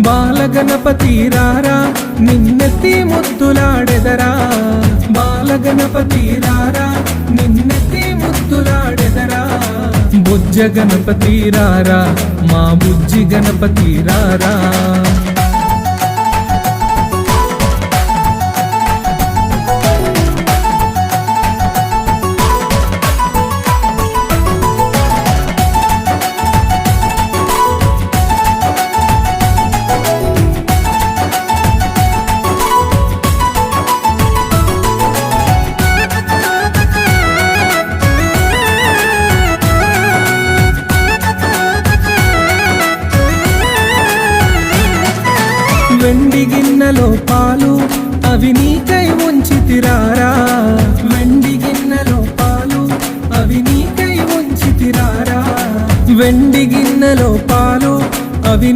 బాలగణపతి రారా నిన్నెత్తి ముద్దులాడెదరా, బాలగణపతి రారా నిన్నెత్తి ముద్దులాడెదరా, బుజ్జ గణపతి రారా మా బుజ్జి గణపతి రారా. వెండి గిన్నెలో పాలు అవి నీకై ఉంచితిరారా, వెండి గిన్నెలో పాలు అవి నీకై ఉంచితిరారా, వెండి గిన్నెలో పాలు అవి